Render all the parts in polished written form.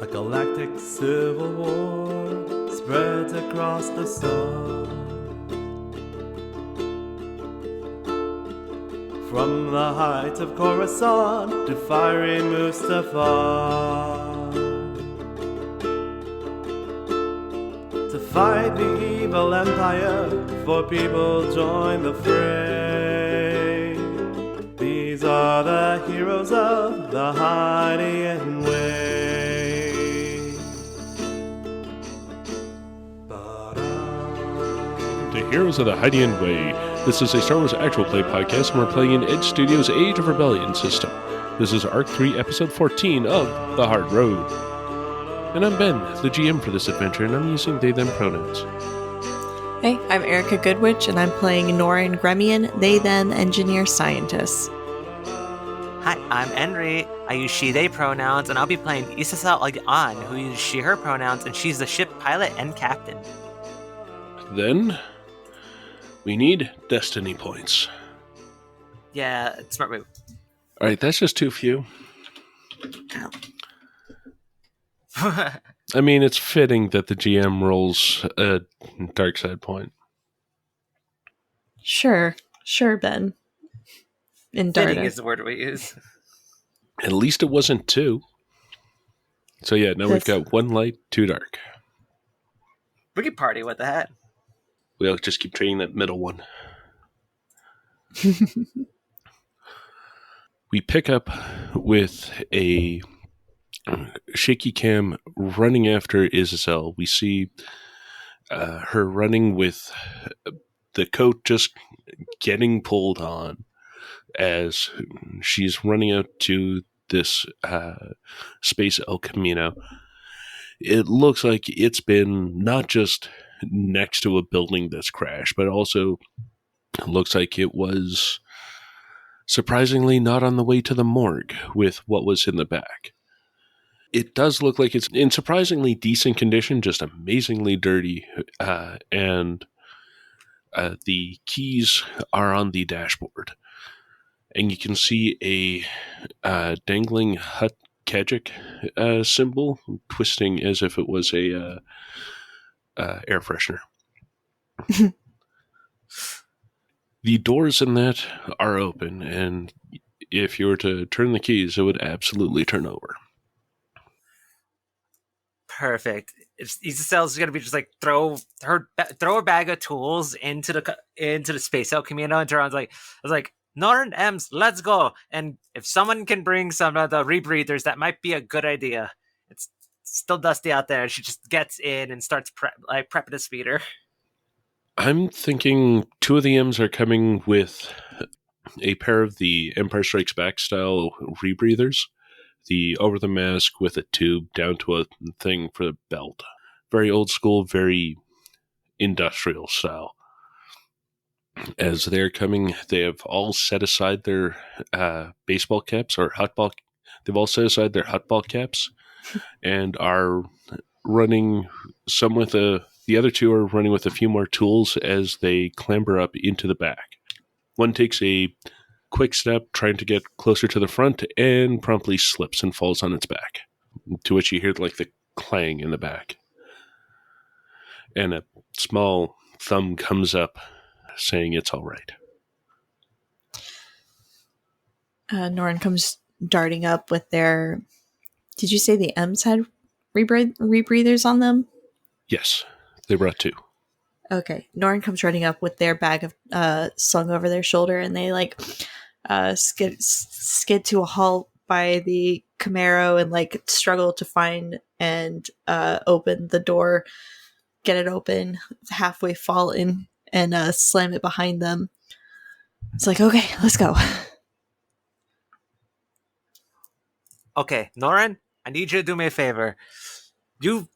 A galactic civil war spreads across the sun. From the heights of Coruscant to fiery Mustafar, to fight the evil empire, for people join the fray. These are the heroes of the Hydian Way. The Heroes of the Hydian Way. This is a Star Wars actual play podcast, and we're playing in Edge Studios' Age of Rebellion system. This is Arc 3, Episode 14 of The Hard Road. And I'm Ben, the GM for this adventure, and I'm using they-them pronouns. Hey, I'm Erica Goodwitch, and I'm playing Norin Gremian, they-them engineer scientists. Hi, I'm Henry. I use she-they pronouns, and I'll be playing Isasa An, who uses she-her pronouns, and she's the ship pilot and captain. Then, we need destiny points. Yeah, smart move. Alright, that's just too few. Ow. I mean, it's fitting that the GM rolls a dark side point. Sure, Ben. In Fitting Darda. is the word we use. At least it wasn't 2. So yeah, now we've got 1 light, 2 dark. We could party with that. We'll just keep trading that middle one. We pick up with a shaky cam running after Isabel. We see her running with the coat just getting pulled on as she's running out to this space El Camino. It looks like it's been not just next to a building that's crashed, but also looks like it was surprisingly not on the way to the morgue with what was in the back. It does look like it's in surprisingly decent condition, just amazingly dirty, and the keys are on the dashboard. And you can see a dangling Hut Kajik symbol twisting as if it was a air freshener. The doors in that are open, and if you were to turn the keys, it would absolutely turn over. Perfect. Isacel's gonna be just like throw a bag of tools into the space El Camino, and turn around I was like, Norin Ems, let's go. And if someone can bring some of the rebreathers, that might be a good idea. It's still dusty out there. She just gets in and starts prepping a speeder. I'm thinking 2 of the M's are coming with a pair of the Empire Strikes Back style rebreathers. The over the mask with a tube down to a thing for the belt. Very old school, very industrial style. As they're coming, they have all set aside their baseball caps or hutball. They've all set aside their hutball caps and are running some with the other 2 are running with a few more tools as they clamber up into the back. One takes a quick step trying to get closer to the front and promptly slips and falls on its back, to which you hear like the clang in the back. And a small thumb comes up saying it's all right. Norin comes darting up with their... Did you say the M's had rebreathers on them? Yes, they brought 2. Okay. Norin comes running up with their bag of slung over their shoulder, and they skid to a halt by the Camaro and struggle to find and open the door, get it open, halfway fall in and slam it behind them. It's like, okay, let's go. Okay, Norin, I need you to do me a favor. You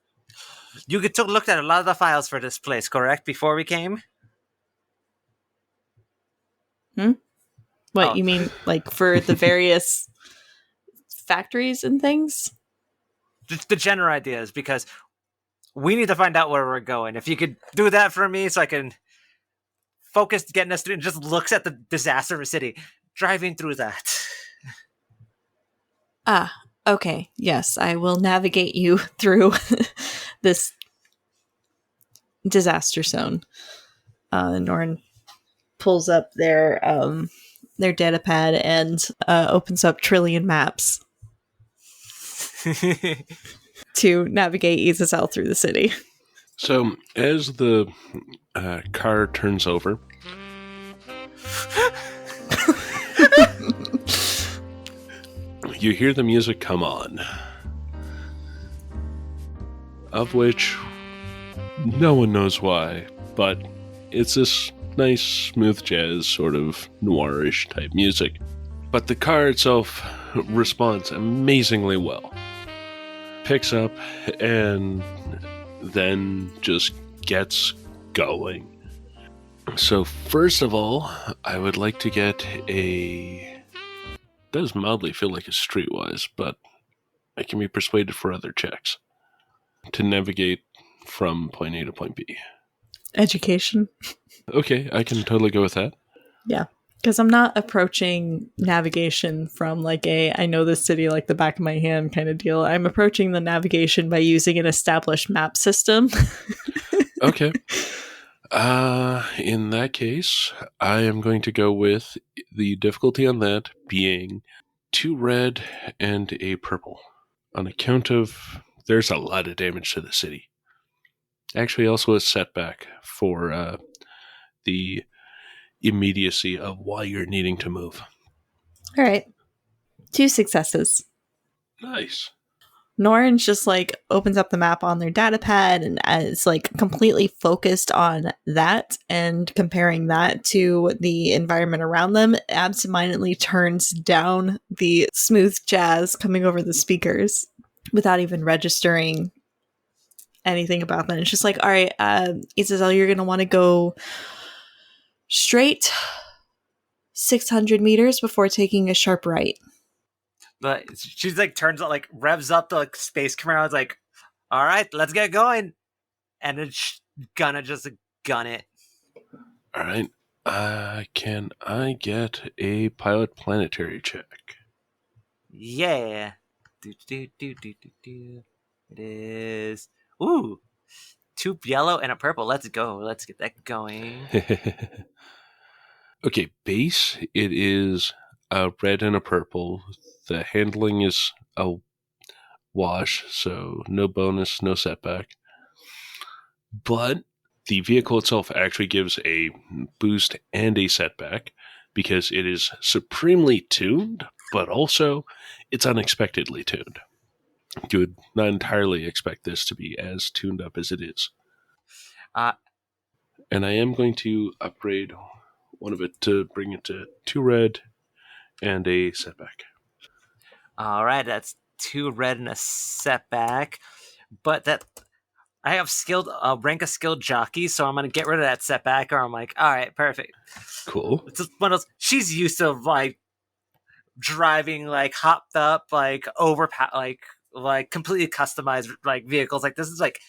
looked at a lot of the files for this place, correct? Before we came? What, you mean, for the various factories and things? Just the general ideas, because we need to find out where we're going. If you could do that for me so I can focus getting us through and just looks at the disaster of a city, driving through that. Okay, yes, I will navigate you through this disaster zone. Norn pulls up their data pad and opens up Trillion Maps to navigate Azazel through the city. So as the car turns over, you hear the music come on, of which no one knows why, but it's this nice, smooth jazz, sort of noirish type music. But the car itself responds amazingly well. Picks up and then just gets going. So first of all, I would like to get does mildly feel like a streetwise, but I can be persuaded for other checks to navigate from point A to point B. Education. Okay, I can totally go with that. Yeah. Because I'm not approaching navigation from like I know this city like the back of my hand kind of deal. I'm approaching the navigation by using an established map system. Okay. In that case, I am going to go with the difficulty on that being 2 red and a purple. On account of there's a lot of damage to the city. Actually, also a setback for the immediacy of why you're needing to move. All right. 2 successes. Nice. Norn just like opens up the map on their data pad and is like completely focused on that and comparing that to the environment around them, absentmindedly turns down the smooth jazz coming over the speakers without even registering anything about that. It's just like, all right, Azazel, you're going to want to go straight 600 meters before taking a sharp right. But she's like turns out like revs up the like, space camera. It's like, all right, let's get going, and it's gonna just gun it. All right. Can I get a pilot planetary check? Yeah. It is. Ooh. 2 yellow and a purple. Let's go. Let's get that going. Okay, base, it is a red and a purple. The handling is a wash, so no bonus, no setback. But the vehicle itself actually gives a boost and a setback because it is supremely tuned, but also it's unexpectedly tuned. You would not entirely expect this to be as tuned up as it is. And I am going to upgrade one of it to bring it to 2 red and a setback. All right, that's 2 red and a setback. But that I have rank a skilled jockey, so I'm gonna get rid of that setback. Or I'm like, all right, perfect. Cool. It's just one of those. She's used to like driving like hopped up like like completely customized like vehicles. Like this is like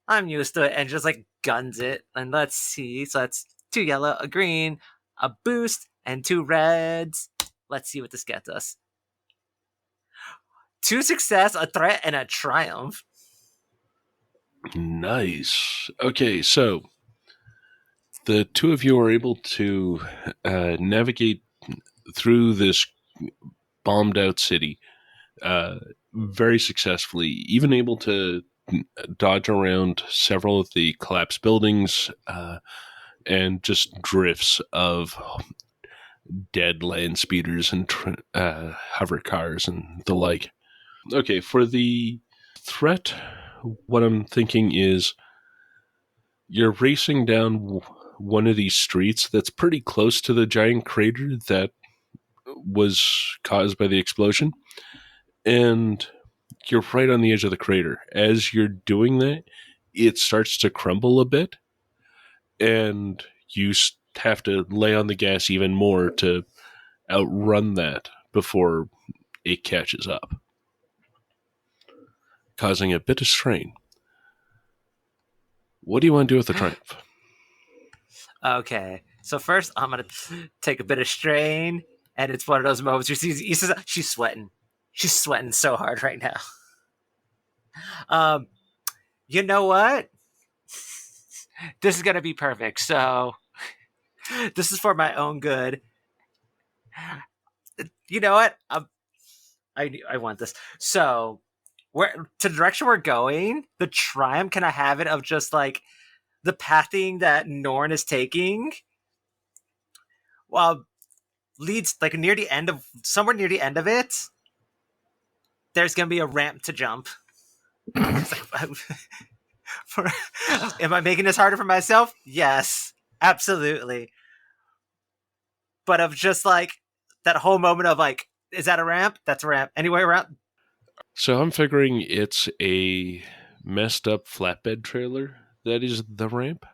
I'm used to it, and just like guns it. And let's see, so that's 2 yellow, a green, a boost, and 2 reds. Let's see what this gets us. 2 success, a threat, and a triumph. Nice. Okay, so the 2 of you are able to navigate through this bombed out city very successfully, even able to dodge around several of the collapsed buildings and just drifts of dead land speeders and hover cars and the like. Okay, for the threat, what I'm thinking is you're racing down one of these streets that's pretty close to the giant crater that was caused by the explosion, and you're right on the edge of the crater. As you're doing that, it starts to crumble a bit, and you have to lay on the gas even more to outrun that before it catches up, causing a bit of strain. What do you want to do with the triumph? Okay, so first I'm gonna take a bit of strain, and it's one of those moments where she's sweating. She's sweating so hard right now. You know what? This is gonna be perfect. So this is for my own good. You know what? I want this. So where to the direction we're going, the triumph, can I have it of just like the pathing that Norn is taking? Well, leads like somewhere near the end of it. There's gonna be a ramp to jump. Am I making this harder for myself? Yes, absolutely. But of just like that whole moment of like, is that a ramp? That's a ramp. Anyway around. So I'm figuring it's a messed up flatbed trailer that is the ramp.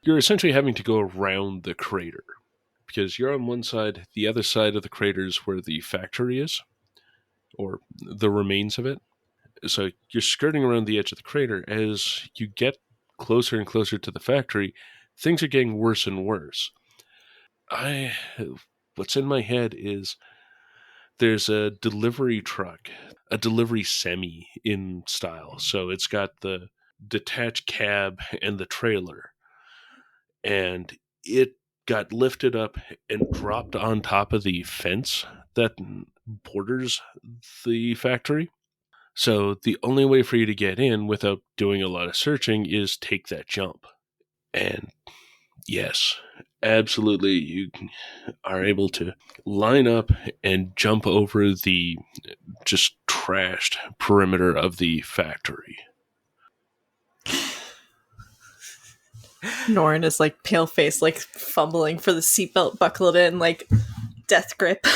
You're essentially having to go around the crater because you're on one side, the other side of the crater is where the factory is, or the remains of it. So you're skirting around the edge of the crater. As you get closer and closer to the factory, things are getting worse and worse. What's in my head is there's a delivery truck, a delivery semi in style. So it's got the detached cab and the trailer. And it got lifted up and dropped on top of the fence that borders the factory. So the only way for you to get in without doing a lot of searching is take that jump. And yes, absolutely, you are able to line up and jump over the just trashed perimeter of the factory. Norn is like pale face, like fumbling for the seatbelt buckled in, like death grip.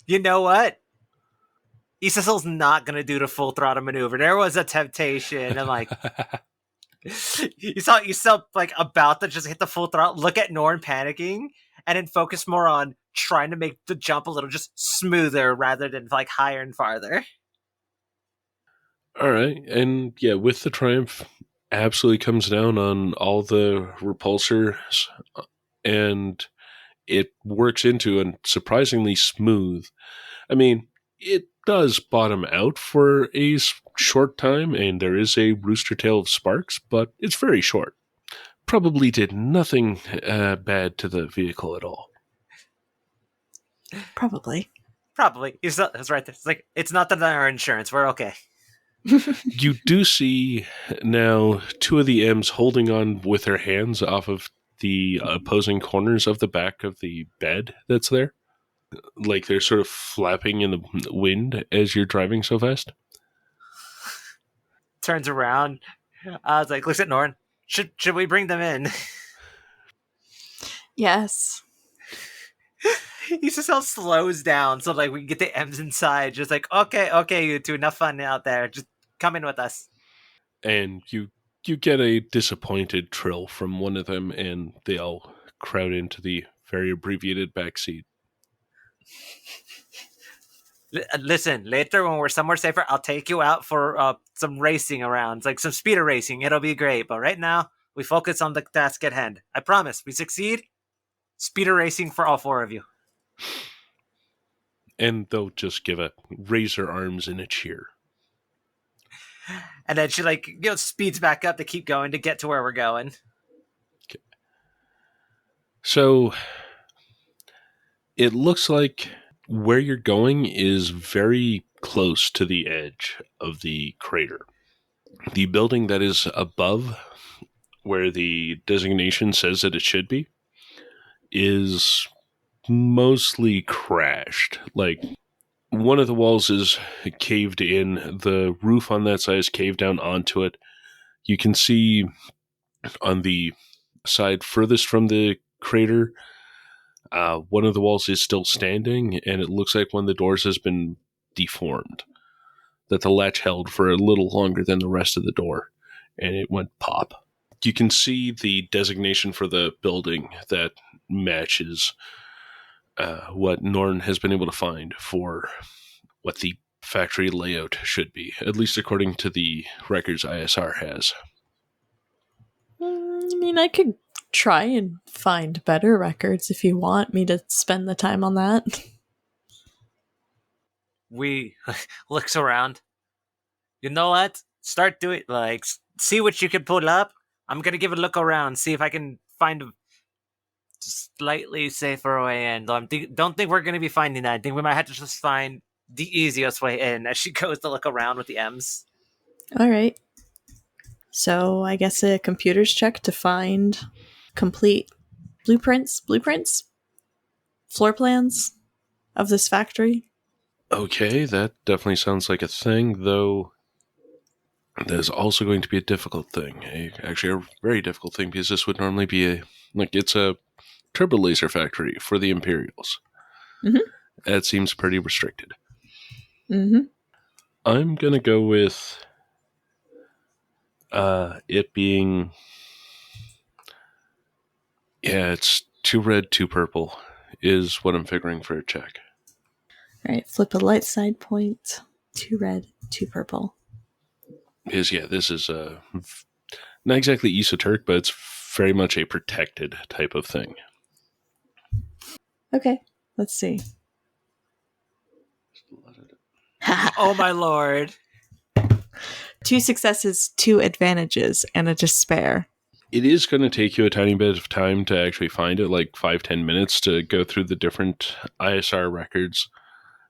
You know what? Isaisel's not gonna do the full throttle maneuver. There was a temptation, and like you saw like about to just hit the full throttle, look at Norn panicking, and then focus more on trying to make the jump a little just smoother rather than like higher and farther. All right, and yeah, with the Triumph, absolutely comes down on all the repulsors, and it works into a surprisingly smooth. I mean, it does bottom out for a short time, and there is a rooster tail of sparks, but it's very short. Probably did nothing bad to the vehicle at all. Probably. That's right. It's like it's not that our insurance. We're okay. You do see now two of the M's holding on with their hands off of the opposing corners of the back of the bed that's there. Like they're sort of flapping in the wind as you're driving so fast. Turns around. I was like, looks at Norn. Should we bring them in? Yes. He just all slows down so like we can get the M's inside. Just like, okay, you two, enough fun out there. Just come in with us. And you get a disappointed trill from one of them, and they all crowd into the very abbreviated back seat. Listen, later when we're somewhere safer, I'll take you out for some racing around, like some speeder racing. It'll be great. But right now, we focus on the task at hand. I promise, we succeed. Speeder racing for all four of you. And they'll just give a raise their arms in a cheer. And then she speeds back up to keep going to get to where we're going. Okay. So it looks like where you're going is very close to the edge of the crater. The building that is above where the designation says that it should be is mostly crashed. Like, one of the walls is caved in. The roof on that side is caved down onto it. You can see on the side furthest from the crater, one of the walls is still standing, and it looks like one of the doors has been deformed. That the latch held for a little longer than the rest of the door, and it went pop. You can see the designation for the building that matches what Norn has been able to find for what the factory layout should be, at least according to the records ISR has. I mean, I could try and find better records if you want me to spend the time on that. We looks around. You know what? Start doing see what you can pull up. I'm gonna give a look around, see if I can find a slightly safer way in. Don't think we're gonna be finding that. I think we might have to just find the easiest way in as she goes to look around with the M's. All right. So I guess a computer's check to find complete blueprints, floor plans of this factory. Okay, that definitely sounds like a thing, though that is also going to be a difficult thing. Actually, a very difficult thing, because this would normally be it's a turbo laser factory for the Imperials. Mhm. That seems pretty restricted. Mm-hmm. I'm going to go with it being... Yeah, it's 2 red, 2 purple is what I'm figuring for a check. All right, flip a light side point. 2 red, 2 purple. Because, yeah, this is not exactly esoteric, but it's very much a protected type of thing. Okay, let's see. Oh my lord. 2 successes, 2 advantages, and a despair. It is going to take you a tiny bit of time to actually find it, like 5-10 minutes to go through the different ISR records.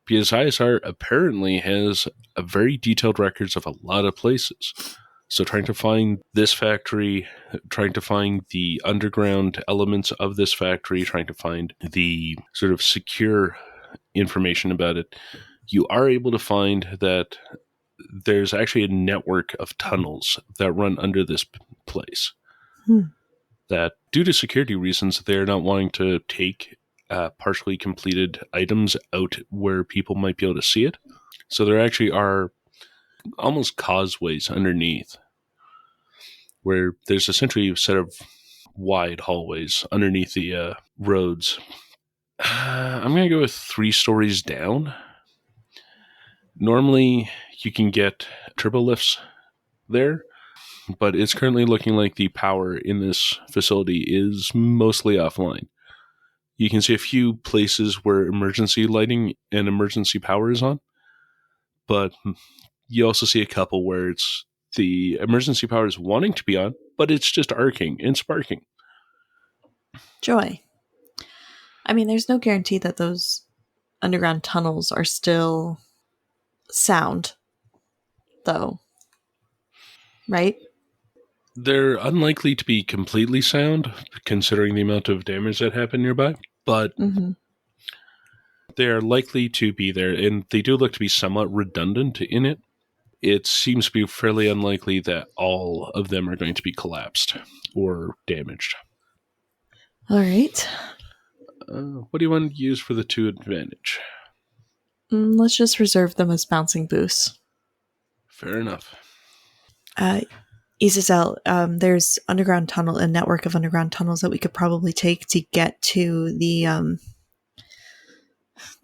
Because ISR apparently has a very detailed records of a lot of places. So trying to find this factory, trying to find the underground elements of this factory, trying to find the sort of secure information about it, you are able to find that there's actually a network of tunnels that run under this place. That, due to security reasons, they're not wanting to take partially completed items out where people might be able to see it. So there actually are almost causeways underneath, where there's essentially a set of wide hallways underneath the roads. I'm going to go with 3 stories down. Normally, you can get turbo lifts there, but it's currently looking like the power in this facility is mostly offline. You can see a few places where emergency lighting and emergency power is on, but you also see a couple where it's the emergency power is wanting to be on, but it's just arcing and sparking. Joy. I mean, there's no guarantee that those underground tunnels are still sound, though. Right? They're unlikely to be completely sound, considering the amount of damage that happened nearby, but they're likely to be there, and they do look to be somewhat redundant in it. It seems to be fairly unlikely that all of them are going to be collapsed or damaged. All right. What do you want to use for the 2 advantage? Let's just reserve them as bouncing boosts. Fair enough. Izazel, there's a network of underground tunnels that we could probably take to get to the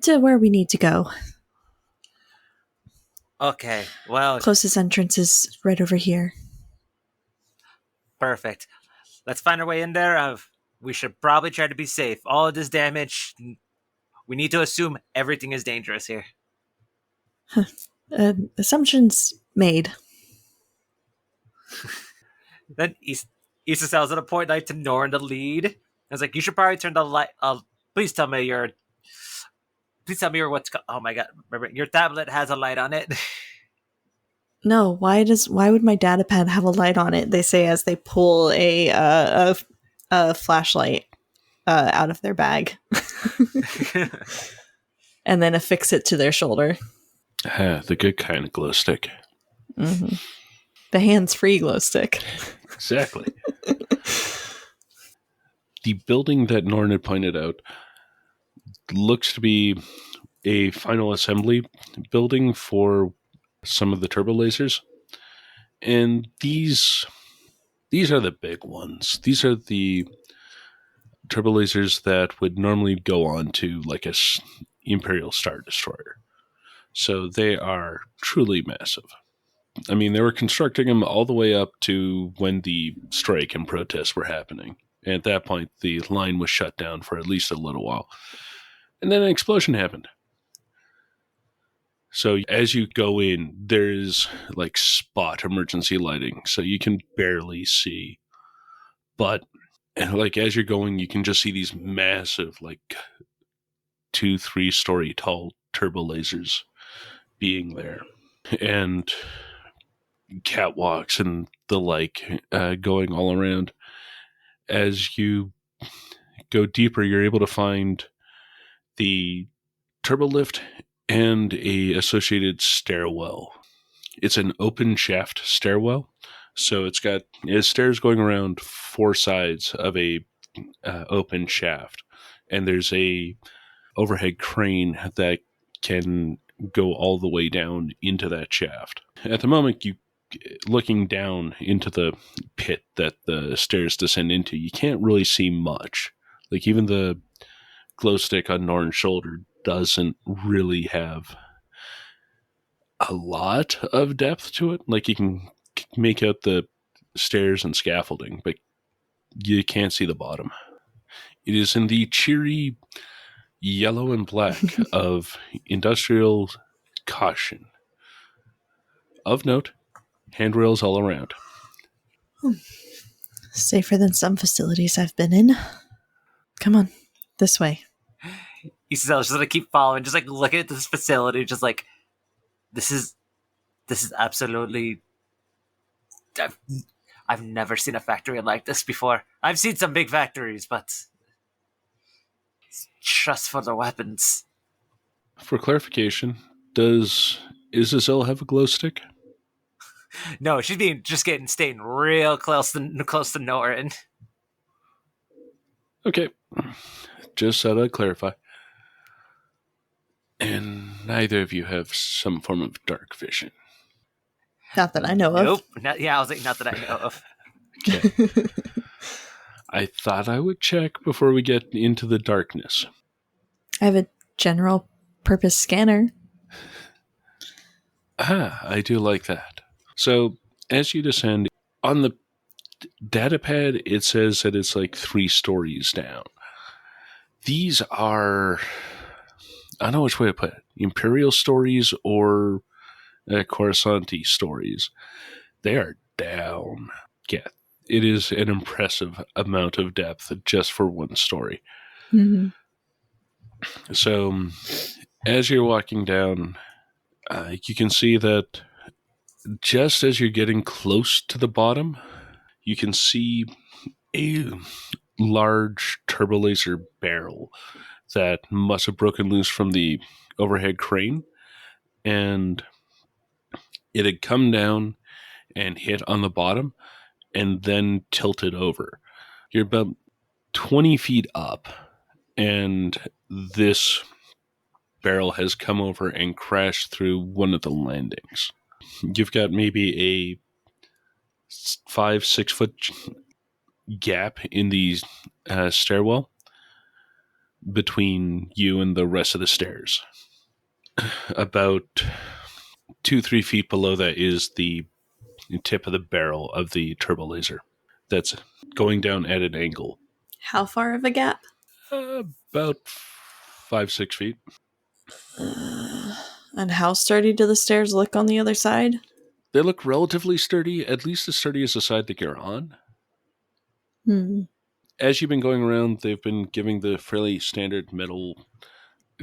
to where we need to go. Okay, well, Closest entrance is right over here. perfect. Let's find our way in there. We should probably try to be safe. All of this damage, we need to assume everything is dangerous here. Assumptions made. Then Issa sells at a point like to Norin the lead. I was like, you should probably turn the light. Please tell me what's. Oh my god! Remember, your tablet has a light on it. No, why would my datapad have a light on it? They say as they pull a flashlight out of their bag and then affix it to their shoulder. The good kind of glow stick. Mm-hmm. The hands-free glow stick. Exactly. The building that Norn had pointed out looks to be a final assembly building for some of the turbo lasers. And these are the big ones. These are the turbo lasers that would normally go on to like a Imperial Star Destroyer. So they are truly massive. I mean, they were constructing them all the way up to when the strike and protests were happening. And at that point, the line was shut down for at least a little while. And then an explosion happened. So as you go in, there's like spot emergency lighting, so you can barely see. But like as you're going, you can just see these massive, like 2-3 story tall turbo lasers being there, and catwalks and the like going all around. As you go deeper, you're able to find the turbo lift and a associated stairwell. It's an open shaft stairwell, so it's got stairs going around 4 sides of a open shaft, and there's a overhead crane that can go all the way down into that shaft. At the moment, you looking down into the pit that the stairs descend into, you can't really see much. Like even the glow stick on Norn's shoulder doesn't really have a lot of depth to it. Like you can make out the stairs and scaffolding, but you can't see the bottom. It is in the cheery yellow and black of industrial caution. Of note, handrails all around. Safer than some facilities I've been in. Come on, this way. Isabella's just gonna keep following, just like looking at this facility, just like this is absolutely. I've never seen a factory like this before. I've seen some big factories, but it's just for the weapons. For clarification, does Isabel have a glow stick? No, she's staying real close to Norin. Okay, just thought I'd clarify. And neither of you have some form of dark vision. Not that I know of. Nope. I was like, not that I know of. Okay. I thought I would check before we get into the darkness. I have a general purpose scanner. I do like that. So, as you descend, on the data pad, it says that it's like 3 stories down. These are, I don't know which way to put it, Imperial stories or Coruscanti stories. They are down. Yeah, it is an impressive amount of depth just for one story. Mm-hmm. So, as you're walking down, you can see that just as you're getting close to the bottom, you can see a large turbo laser barrel that must have broken loose from the overhead crane, and it had come down and hit on the bottom and then tilted over. You're about 20 feet up, and this barrel has come over and crashed through one of the landings. You've got maybe a 5-6 foot gap in the stairwell between you and the rest of the stairs. About 2-3 feet below that is the tip of the barrel of the turbo laser that's going down at an angle. How far of a gap? About 5-6 feet. And how sturdy do the stairs look on the other side? They look relatively sturdy, at least as sturdy as the side that you're on. As you've been going around, they've been giving the fairly standard metal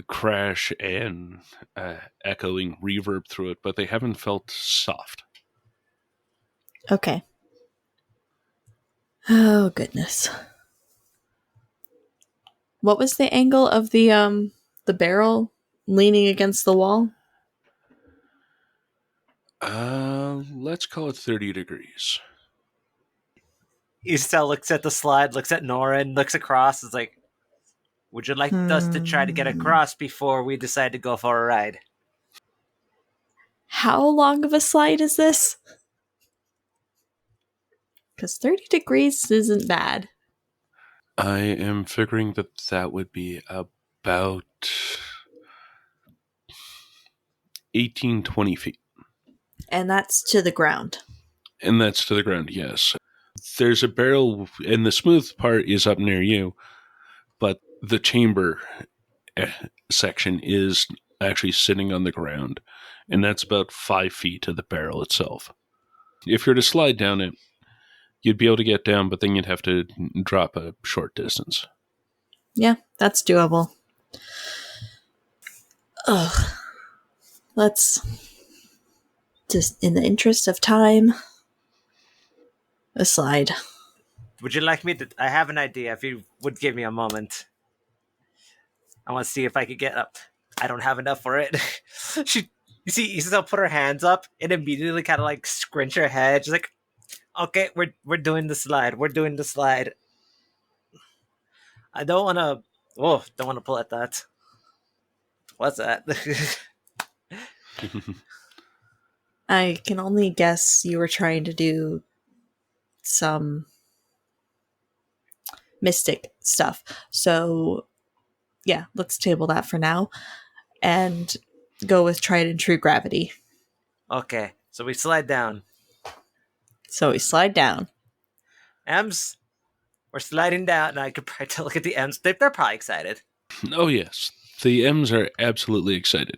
crash and echoing reverb through it, but they haven't felt soft. Okay. Oh, goodness. What was the angle of the barrel leaning against the wall? Let's call it 30 degrees. Isabella looks at the slide, looks at Norin, looks across, is like, would you like us to try to get across before we decide to go for a ride? How long of a slide is this? Because 30 degrees isn't bad. I am figuring that would be about 18-20 feet. And that's to the ground. And that's to the ground, yes. There's a barrel, and the smooth part is up near you, but the chamber section is actually sitting on the ground, and that's about 5 feet to the barrel itself. If you're to slide down it, you'd be able to get down, but then you'd have to drop a short distance. Yeah, that's doable. Ugh. Let's just, in the interest of time, a slide. Would you like me to? I have an idea. If you would give me a moment, I want to see if I could get up. I don't have enough for it. You see, Isabel put her hands up and immediately kind of like scrunch her head. She's like, "Okay, we're doing the slide. We're doing the slide." I don't want to. Oh, don't want to pull at that. What's that? I can only guess you were trying to do some mystic stuff. So, yeah, let's table that for now and go with tried and true gravity. Okay, so we slide down. So we slide down. M's, we're sliding down, and I could probably look at the M's. They're probably excited. Oh, yes. The M's are absolutely excited.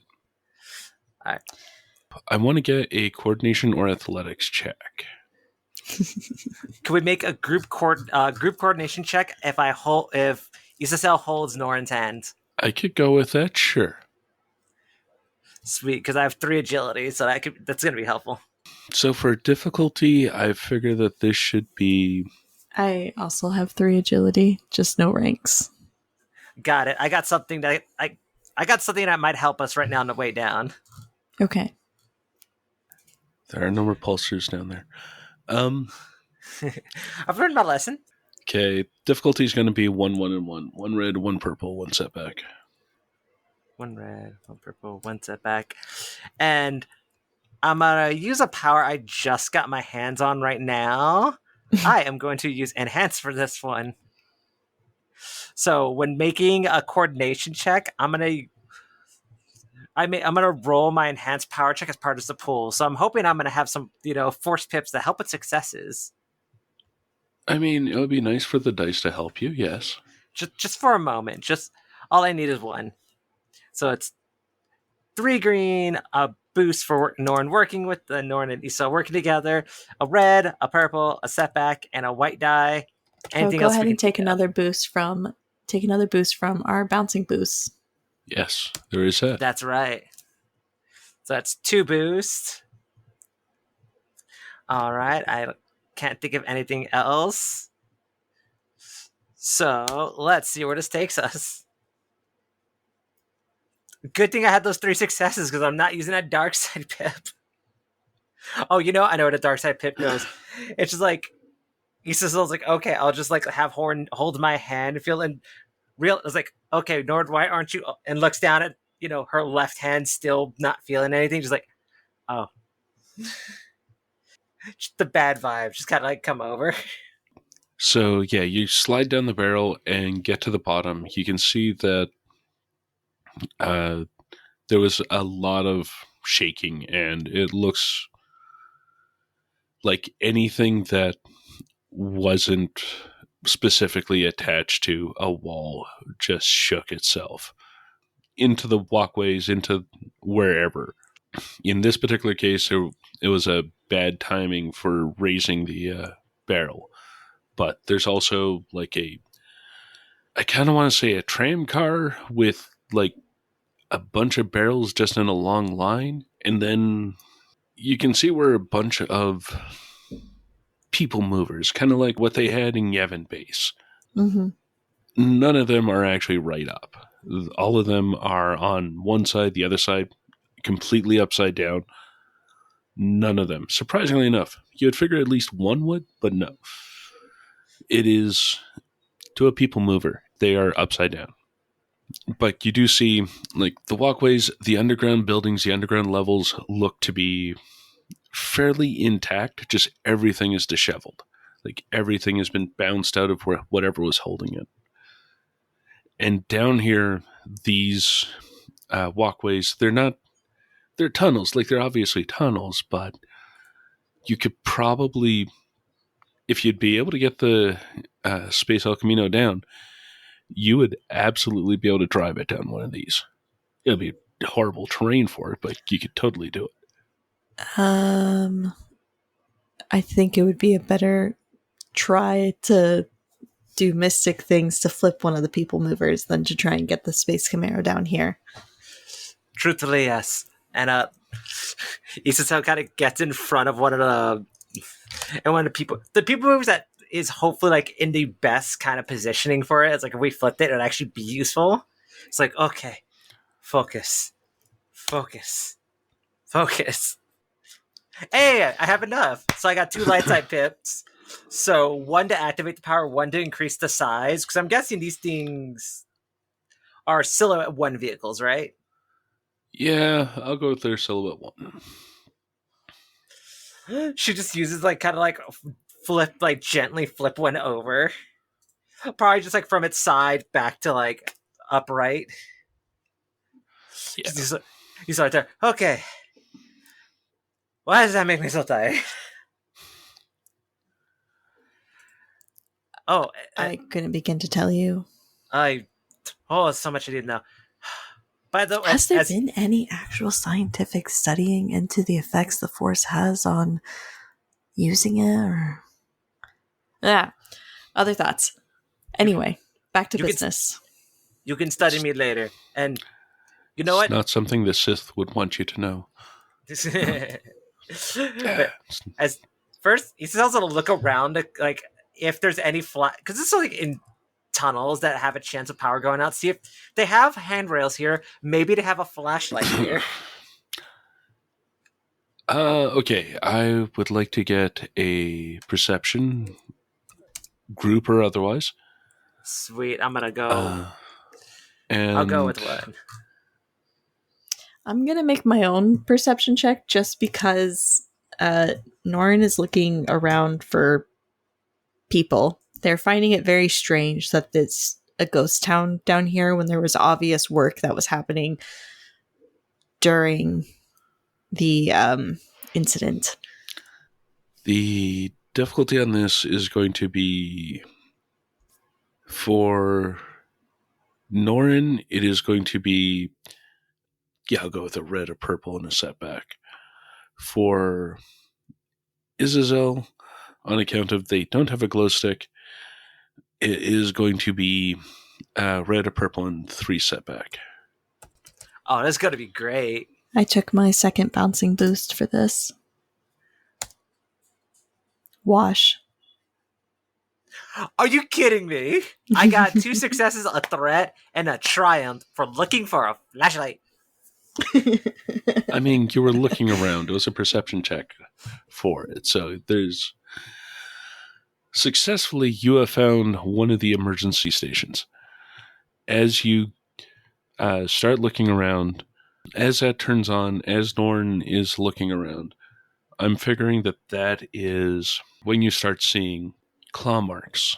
All right. I want to get a coordination or athletics check. Can we make a group coordination check if Isasel holds Norin's hand? I could go with that, sure. Sweet, because I have 3 agility, so that's gonna be helpful. So for difficulty, I figure that this should be... I also have 3 agility, just no ranks. Got it. I got something that might help us right now on the way down. Okay. There are no repulsors down there. I've learned my lesson. Okay, difficulty is going to be 1, 1, and 1. 1 red, 1 purple, 1 setback. 1 red, 1 purple, 1 setback. And I'm going to use a power I just got my hands on right now. I am going to use Enhance for this one. So when making a coordination check, I'm going to roll my enhanced power check as part of the pool. So I'm hoping I'm going to have some, force pips that help with successes. I mean, it would be nice for the dice to help you, yes. Just for a moment. Just all I need is 1. So it's 3 green, a boost for Norn working with the Norn and Isa working together, a red, a purple, a setback, and a white die. Anything go else ahead we and can take another boost from our bouncing boosts. Yes, there is that. That's right. So that's 2 boosts. All right. I can't think of anything else. So let's see where this takes us. Good thing I had those 3 successes because I'm not using that dark side pip. Oh, I know where the dark side pip goes. It's just like, Isazel's like, okay, I'll just like have Horn hold my hand and feel and real. It's like, okay, Nord, why aren't you? And looks down at her left hand, still not feeling anything. Just like, oh, just the bad vibes just kind of like come over. So yeah, you slide down the barrel and get to the bottom. You can see that there was a lot of shaking, and it looks like anything that wasn't specifically attached to a wall just shook itself into the walkways, into wherever. In this particular case, it was a bad timing for raising the barrel. But there's also like I kind of want to say a tram car with like a bunch of barrels just in a long line. And then you can see where a bunch of people movers, kind of like what they had in Yevon base. Mm-hmm. None of them are actually right up. All of them are on one side, the other side, completely upside down. None of them. Surprisingly enough, you would figure at least one would, but no. It is, to a people mover, they are upside down. But you do see, like, the walkways, the underground buildings, the underground levels look to be fairly intact. Just everything is disheveled. Like, everything has been bounced out of whatever was holding it. And down here, these walkways, they're not they're tunnels. Like, they're obviously tunnels, but you could probably, if you'd be able to get the Space El Camino down, you would absolutely be able to drive it down one of these. It'll be horrible terrain for it, but you could totally do it. I think it would be a better try to do mystic things to flip one of the people movers than to try and get the Space Camaro down here. Truthfully, yes. And Isato kind of gets in front of one of the people movers that is hopefully like in the best kind of positioning for it. It's like if we flipped it, it'd actually be useful. It's like, okay, focus. Hey, I have enough. So I got 2 light side pips. So 1 to activate the power, 1 to increase the size. Because I'm guessing these things are silhouette 1 vehicles, right? Yeah, I'll go with their silhouette 1. She just uses like kind of like gently flip one over. Probably just like from its side back to like upright. Yeah. He's right there. Okay. Why does that make me so tired? Oh, I couldn't begin to tell you. So much I didn't know. By the way, Has there been any actual scientific studying into the effects the Force has on using it? Or other thoughts. Anyway, back to business. You can study me later. And you know what? It's not something the Sith would want you to know. But as first, he tells her to look around, like if there's any because this is like in tunnels that have a chance of power going out. See if they have handrails here. Maybe they have a flashlight here. Okay, I would like to get a perception, group or otherwise. Sweet, I'm gonna go. And I'll go with 1. I'm gonna make my own perception check just because Norin is looking around for people. They're finding it very strange that it's a ghost town down here when there was obvious work that was happening during the incident. The difficulty on this is going to be for Norin, it is going to be, I'll go with a red, a purple, and a setback. For Izazel, on account of they don't have a glow stick, it is going to be red, a purple, and 3 setback. Oh, that's gonna be great. I took my second bouncing boost for this. Wash. Are you kidding me? I got 2 successes, a threat, and a triumph for looking for a flashlight. I mean, you were looking around. It was a perception check for it. So there's... Successfully, you have found one of the emergency stations. As you start looking around, as that turns on, as Norn is looking around, I'm figuring that is when you start seeing claw marks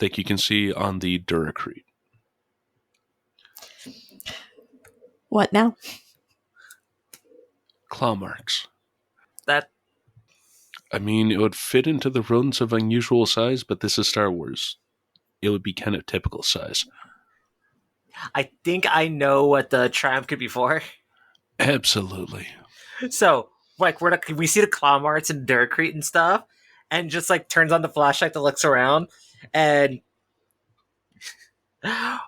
that you can see on the Duracrete. What now? Claw marks. That I mean, it would fit into the rodents of unusual size, but this is Star Wars. It would be kind of typical size. I think I know what the triumph could be for. Absolutely. So, like, we see the claw marks and Duracrete and stuff, and just like turns on the flashlight that looks around, and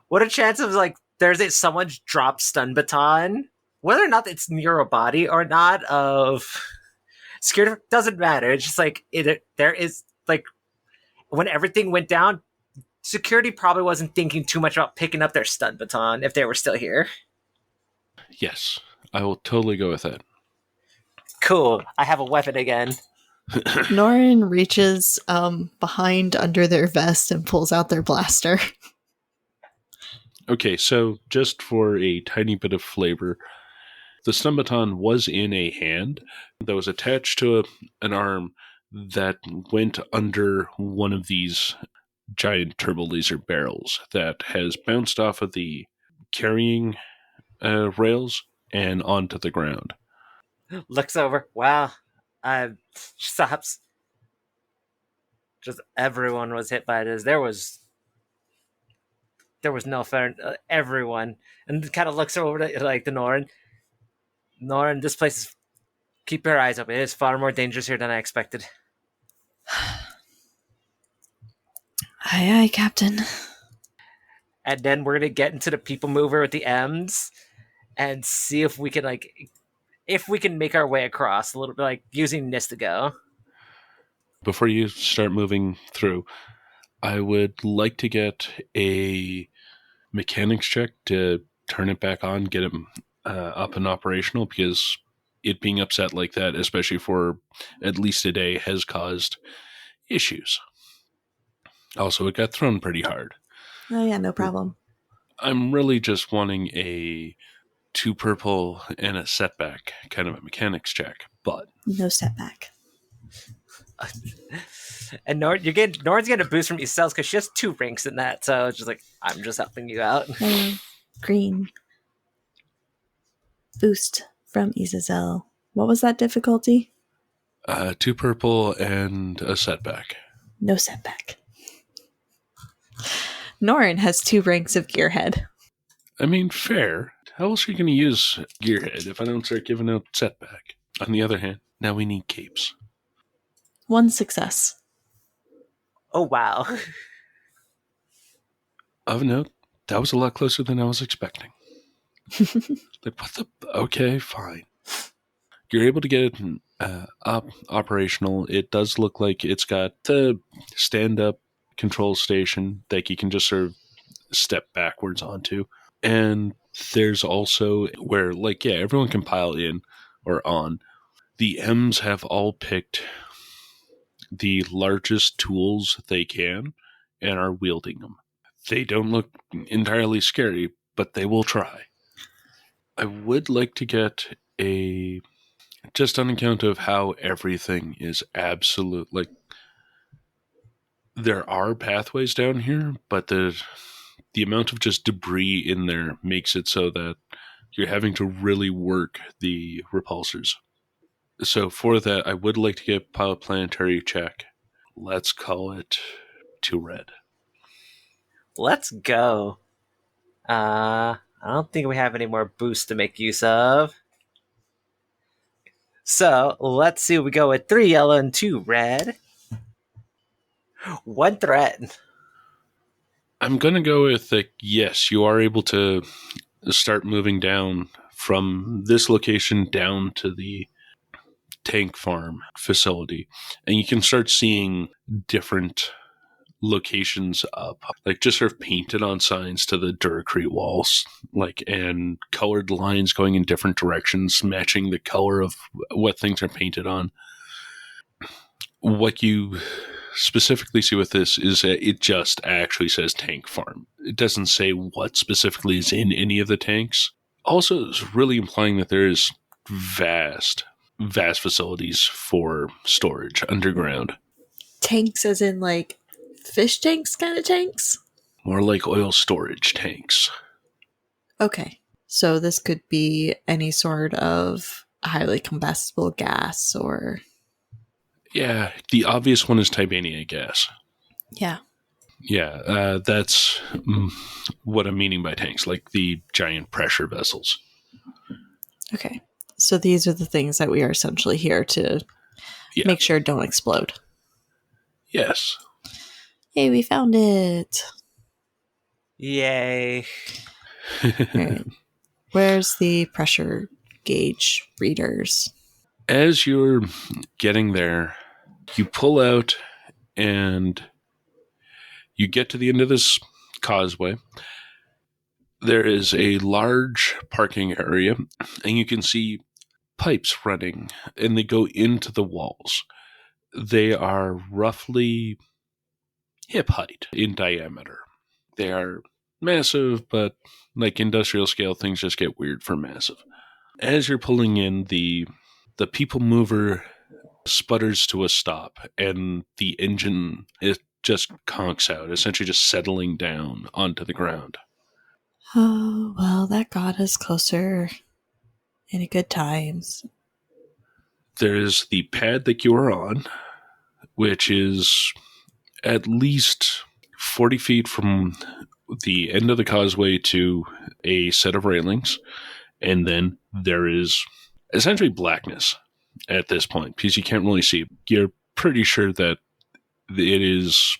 what a chance of like someone dropped stun baton, whether or not it's near a body or not. Of security doesn't matter. It's just like there is like when everything went down, security probably wasn't thinking too much about picking up their stun baton if they were still here. Yes, I will totally go with that. Cool. I have a weapon again. Norin reaches behind under their vest and pulls out their blaster. Okay, so just for a tiny bit of flavor, the stun baton was in a hand that was attached to an arm that went under one of these giant turbo laser barrels that has bounced off of the carrying rails and onto the ground. Looks over. Wow. Stops. Just everyone was hit by this. There was no fair. Everyone, and kind of looks over to like the Norin. Norin, this place is. Keep your eyes open. It is far more dangerous here than I expected. Aye, aye, Captain. And then we're gonna get into the people mover with the M's and see if we can make our way across a little bit, like using this to go. Before you start moving through, I would like to get a mechanics check to turn it back on, get it up and operational, because it being upset like that, especially for at least a day, has caused issues. Also, it got thrown pretty hard. Oh yeah, no problem. I'm really just wanting a 2 purple and a setback kind of a mechanics check, but No setback. And Norin's getting a boost from Isel because she has 2 ranks in that, so it's just like, I'm just helping you out. Green. Boost from Izazel. What was that difficulty? 2 purple and a setback. No setback. Norin has 2 ranks of Gearhead. I mean, fair. How else are you going to use Gearhead if I don't start giving out setback? On the other hand, now we need capes. 1 success. Oh, wow. Of note, that was a lot closer than I was expecting. Like, what the? Okay, fine. You're able to get it operational. It does look like it's got the stand-up control station that you can just sort of step backwards onto. And there's also where, like, yeah, everyone can pile in or on. The M's have all picked the largest tools they can and are wielding them. They don't look entirely scary, but they will try. I would like to get a, just on account of how everything is absolute, like, there are pathways down here, but the amount of just debris in there makes it so that you're having to really work the repulsors. So for that, I would like to get a planetary check. Let's call it 2 red. Let's go. I don't think we have any more boosts to make use of. So let's see. We go with 3 yellow and 2 red. 1 threat. I'm going to go with, yes, you are able to start moving down from this location down to the tank farm facility. And you can start seeing different locations up, like just sort of painted on signs to the Duracrete walls, like, and colored lines going in different directions, matching the color of what things are painted on. What you specifically see with this is that it just actually says tank farm. It doesn't say what specifically is in any of the tanks. Also, it's really implying that there is vast facilities for storage underground. Tanks as in like fish tanks kind of tanks? More like oil storage tanks. Okay. So this could be any sort of highly combustible gas or... Yeah, the obvious one is Tibania gas. Yeah. Yeah, that's what I'm meaning by tanks, like the giant pressure vessels. Okay. So these are the things that we are essentially here to make sure don't explode. Yes. Hey, we found it. Yay. Right. Where's the pressure gauge readers? As you're getting there, you pull out and you get to the end of this causeway. There is a large parking area, and you can see pipes running, and they go into the walls. They are roughly hip height in diameter. They are massive, but like industrial scale, things just get weird for massive. As you're pulling in, the people mover sputters to a stop, and the engine, it just conks out, essentially just settling down onto the ground. Oh, well, that got us closer in good times. There's the pad that you are on, which is at least 40 feet from the end of the causeway to a set of railings. And then there is essentially blackness at this point because you can't really see. You're pretty sure that it is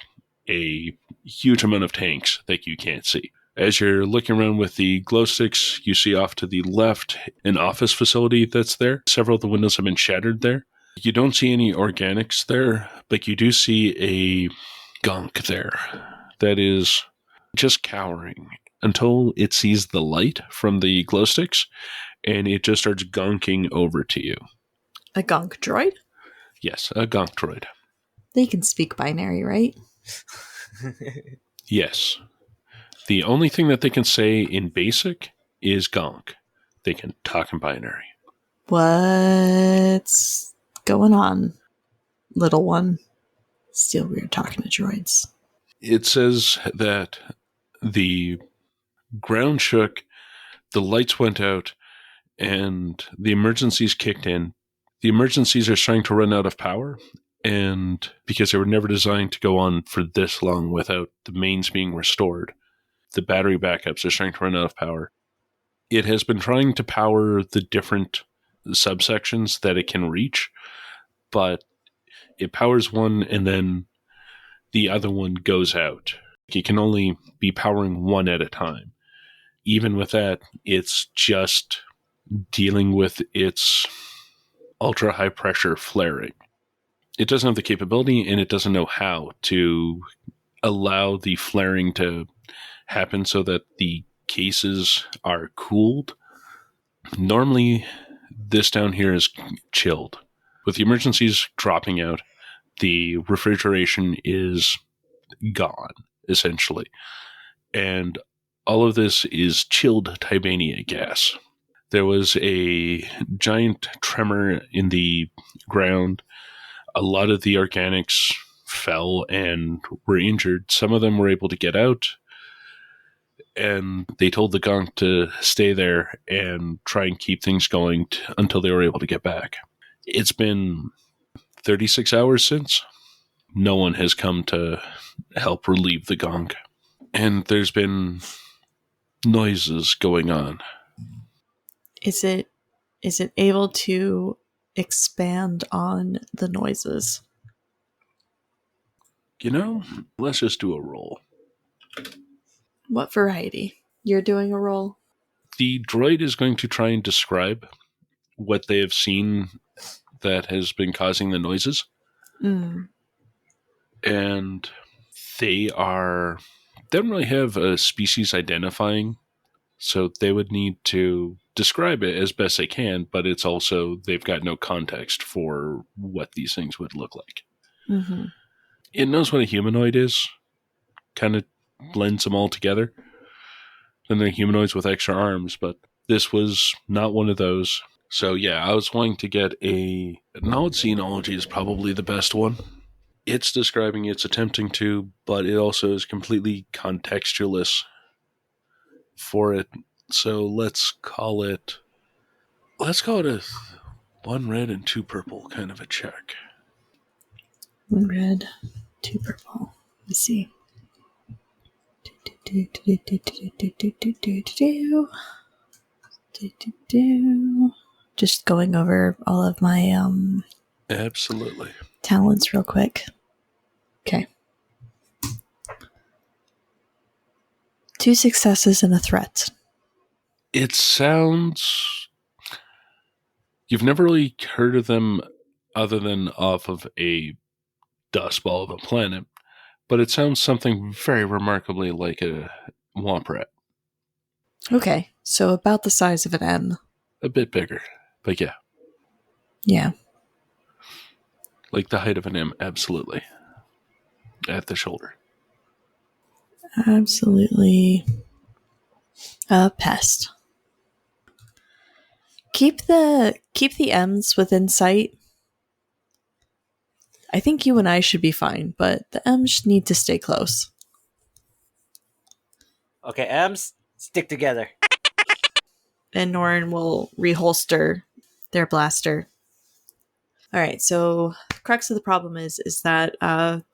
a huge amount of tanks that you can't see. As you're looking around with the glow sticks, you see off to the left an office facility that's there. Several of the windows have been shattered there. You don't see any organics there, but you do see a gunk there that is just cowering until it sees the light from the glow sticks, and it just starts gunking over to you. A gonk droid? Yes, a gunk droid. They can speak binary, right? Yes. The only thing that they can say in basic is gonk. They can talk in binary. What's going on, little one? Still weird talking to droids. It says that the ground shook, the lights went out, and the emergencies kicked in. The emergencies are starting to run out of power, and because they were never designed to go on for this long without the mains being restored, the battery backups are starting to run out of power. It has been trying to power the different subsections that it can reach, but it powers one and then the other one goes out. It can only be powering one at a time. Even with that, it's just dealing with its ultra high pressure flaring. It doesn't have the capability and it doesn't know how to allow the flaring to happen so that the cases are cooled. Normally, this down here is chilled. With the emergencies dropping out, the refrigeration is gone, essentially. And all of this is chilled Tibania gas. There was a giant tremor in the ground. A lot of the organics fell and were injured. Some of them were able to get out, and they told the gunk to stay there and try and keep things going until they were able to get back. It's been 36 hours since. No one has come to help relieve the gunk. And there's been noises going on. Is it able to expand on the noises? You know, let's just do a roll. What variety? You're doing a roll? The droid is going to try and describe what they have seen that has been causing the noises. Mm. And they don't really have a species identifying, so they would need to describe it as best they can, but it's also, they've got no context for what these things would look like. Mm-hmm. It knows what a humanoid is, kind of blends them all together. Then they're humanoids with extra arms, but this was not one of those. So yeah, I was wanting to get a knowledge xenology is probably the best one. It's describing, it's attempting to, but it also is completely contextualist for it. So let's call it a 1 red and 2 purple kind of a check. 1 red, 2 purple. Let's see. Just going over all of my Absolutely. talents real quick. Okay. 2 successes and a threat. It sounds... You've never really heard of them other than off of a dust ball of a planet, but it sounds something very remarkably like a womp rat. Okay, so about the size of an M. A bit bigger, but yeah. Yeah. Like the height of an M, absolutely. At the shoulder. Absolutely a pest. Keep the M's within sight. I think you and I should be fine, but the M's need to stay close. Okay, M's, stick together. And Norin will reholster their blaster All right, so the crux of the problem is that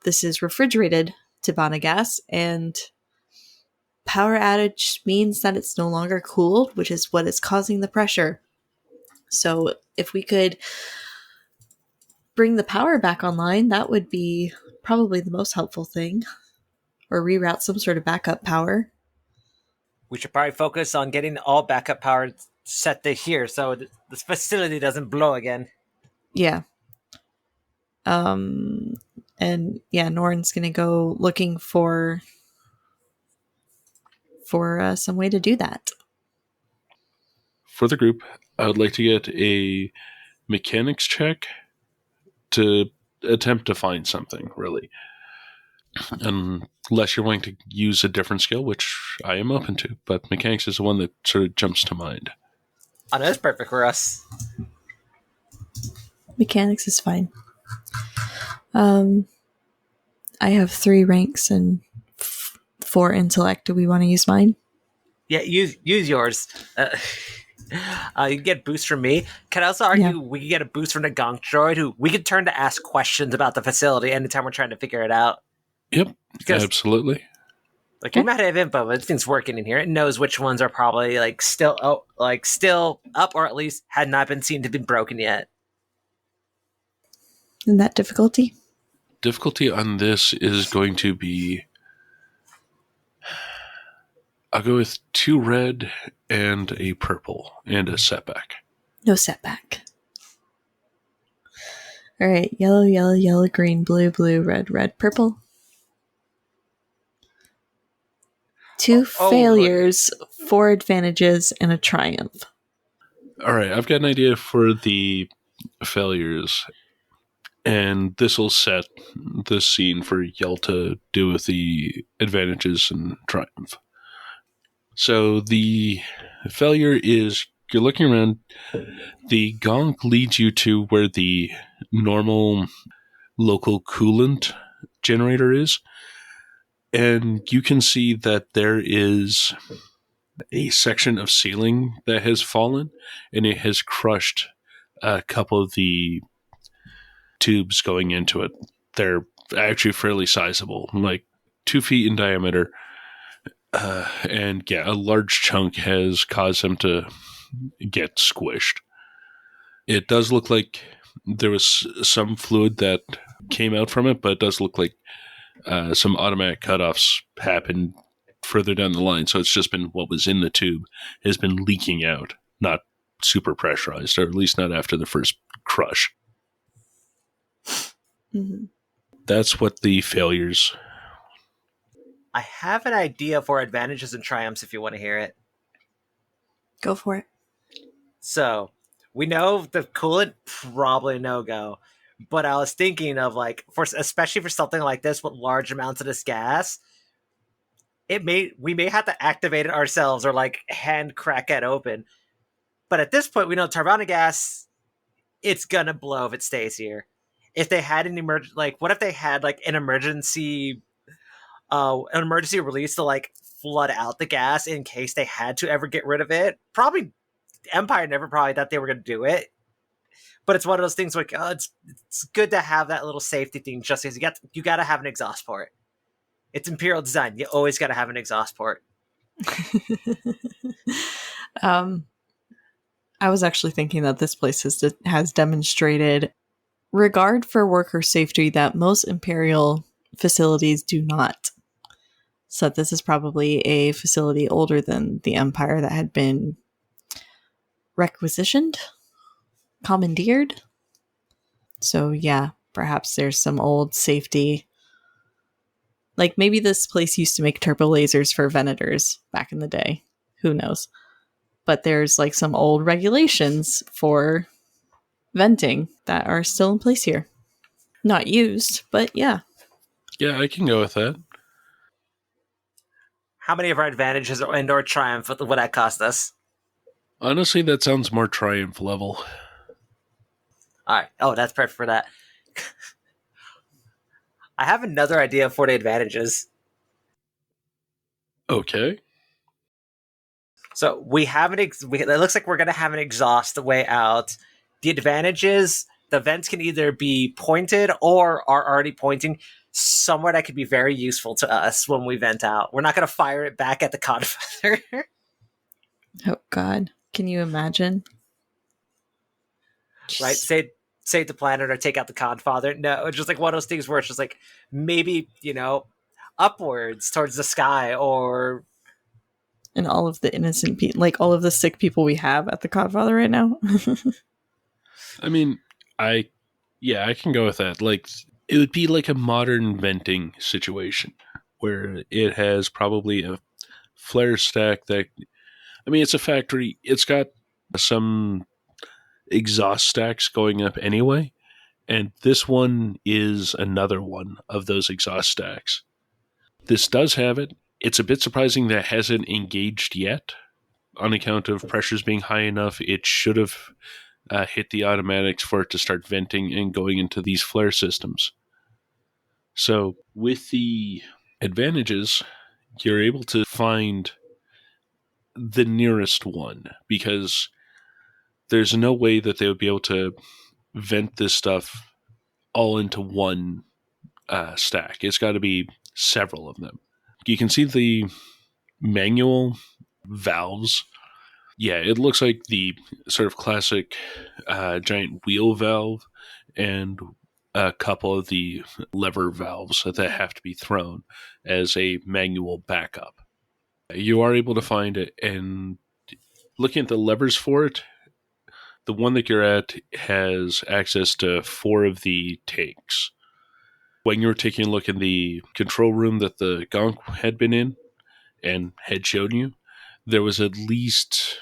this is refrigerated Tabana gas, and power outage means that it's no longer cooled, which is what is causing the pressure. So if we could bring the power back online, that would be probably the most helpful thing. Or reroute some sort of backup power. We should probably focus on getting all backup power set to here so this facility doesn't blow again. Yeah. And yeah, Norn's gonna go looking for some way to do that. For the group, I would like to get a mechanics check to attempt to find something, really. Unless you're willing to use a different skill, which I am open to, but mechanics is the one that sort of jumps to mind. Oh, no, that's perfect for us. Mechanics is fine. I have 3 ranks and 4 intellect. Do we want to use mine? Yeah, use yours. You can get boost from me. Can I also argue we can get a boost from the Gonk droid, who we can turn to ask questions about the facility anytime we're trying to figure it out. Yep, because, absolutely. Like, we might have info, but everything's working in here. It knows which ones are probably still up, or at least had not been seen to be broken yet. In that difficulty? Difficulty on this is going to be... I'll go with 2 red and a purple and a setback. No setback. All right, yellow, yellow, yellow, green, blue, blue, red, red, purple. 2 failures, 4 advantages, and a triumph. All right, I've got an idea for the failures, and this will set the scene for Yell to do with the advantages and triumph. So the failure is you're looking around. The gonk leads you to where the normal local coolant generator is. And you can see that there is a section of ceiling that has fallen, and it has crushed a couple of the tubes going into it. They're actually fairly sizable, like 2 feet in diameter. And yeah, a large chunk has caused them to get squished. It does look like there was some fluid that came out from it, but it does look like some automatic cutoffs happened further down the line. So it's just been what was in the tube has been leaking out, not super pressurized, or at least not after the first crush. Mm-hmm. That's what the failures. I have an idea for advantages and triumphs if you want to hear it. Go for it. So, we know the coolant probably no-go, but I was thinking of especially for something like this with large amounts of this gas, we may have to activate it ourselves or hand crack it open. But at this point, we know Tarvana gas, it's gonna blow if it stays here. If they had an what if they had an emergency release to flood out the gas in case they had to ever get rid of it? Probably Empire never probably thought they were going to do it, but it's one of those things it's good to have that little safety thing just because you got to have an exhaust port. It's Imperial design. You always got to have an exhaust port. I was actually thinking that this place has demonstrated regard for worker safety that most Imperial facilities do not. So this is probably a facility older than the Empire that had been requisitioned, commandeered. So yeah, perhaps there's some old safety. Maybe this place used to make turbo lasers for Venators back in the day. Who knows? But there's some old regulations for venting that are still in place here. Not used, but yeah. Yeah, I can go with that. How many of our advantages and/or triumph would that cost us? Honestly, that sounds more triumph level. All right. Oh, that's perfect for that. I have another idea for the advantages. Okay. So we have it looks like we're going to have an exhaust way out. The advantages, the vents can either be pointed or are already pointing somewhere that could be very useful to us when we vent out. We're not going to fire it back at the Codfather. Oh God, can you imagine? Right? Save the planet or take out the Codfather. No, it's just like one of those things where it's just like maybe, upwards towards the sky or And all of the innocent people, like all of the sick people we have at the Codfather right now. I mean, I can go with that. Like, it would be like a modern venting situation where it has probably a flare stack that, I mean, it's a factory. It's got some exhaust stacks going up anyway, and this one is another one of those exhaust stacks. This does have it. It's a bit surprising that it hasn't engaged yet. On account of pressures being high enough, it should have hit the automatics for it to start venting and going into these flare systems. So with the advantages, you're able to find the nearest one, because there's no way that they would be able to vent this stuff all into one stack. It's got to be several of them. You can see the manual valves. Yeah, it looks like the sort of classic giant wheel valve and a couple of the lever valves that have to be thrown as a manual backup. You are able to find it, and looking at the levers for it, the one that you're at has access to 4 of the tanks. When you were taking a look in the control room that the Gonk had been in and had shown you, there was at least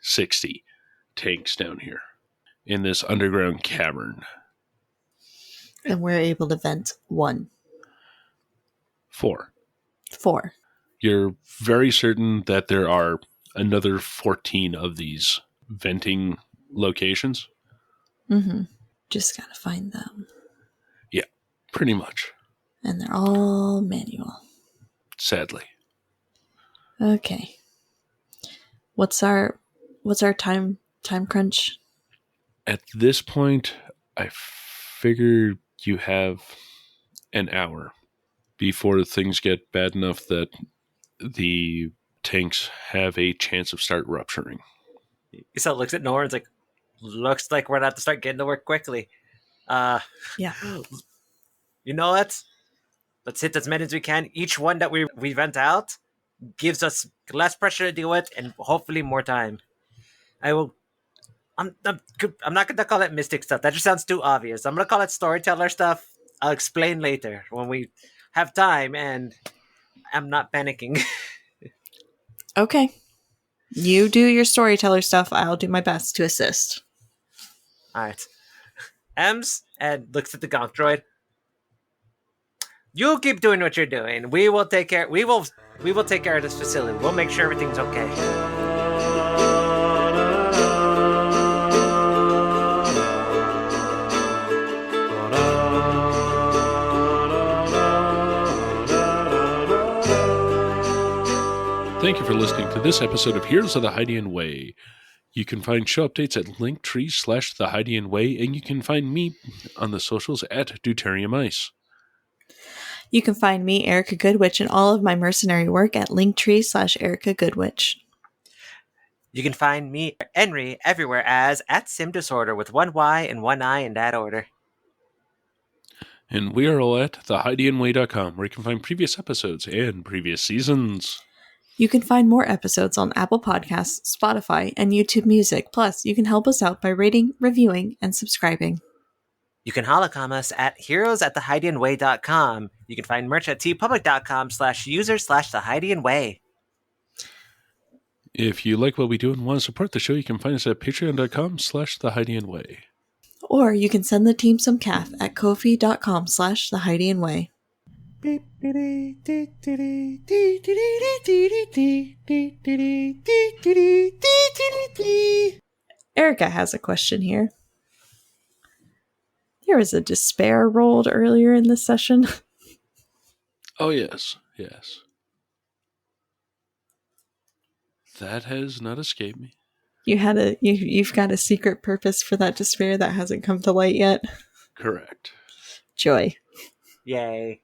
60 tanks down here in this underground cavern. And we're able to vent 1. 4. 4. You're very certain that there are another 14 of these venting locations? Mm-hmm. Just gotta find them. Yeah, pretty much. And they're all manual. Sadly. Okay. What's our time crunch? At this point, I figure you have an hour before things get bad enough that the tanks have a chance of start rupturing. So looks at Nora and's like, looks like we're gonna have to start getting to work quickly. Yeah. You know what? Let's hit as many as we can. Each one that we vent out gives us less pressure to deal with and hopefully more time. I'm not gonna call it mystic stuff. That just sounds too obvious. I'm gonna call it storyteller stuff. I'll explain later when we have time and I'm not panicking. Okay. You do your storyteller stuff. I'll do my best to assist. All right. Ems and looks at the Gonk droid. You keep doing what you're doing. We will take care. We will take care of this facility. We'll make sure everything's okay. Thank you for listening to this episode of Heroes of the Hydian Way. You can find show updates at linktree/The Hydian Way, and you can find me on the socials at Deuterium Ice. You can find me, Erica Goodwitch, and all of my mercenary work at linktree/Erica Goodwitch. You can find me, Henry, everywhere as at Sim Disorder with 1 Y and 1 I in that order. And we are all at thehydianway.com, where you can find previous episodes and previous seasons. You can find more episodes on Apple Podcasts, Spotify, and YouTube Music. Plus, you can help us out by rating, reviewing, and subscribing. You can holocom us at heroes@thehydianway.com. You can find merch at tpublic.com/user/thehydianway. If you like what we do and want to support the show, you can find us at patreon.com/thehydianway. Or you can send the team some calf at ko-fi.com/thehydianway. Erica has a question here. There was a despair rolled earlier in this session. Oh, yes. That has not escaped me. You've got a secret purpose for that despair that hasn't come to light yet. Correct. Joy. Yay.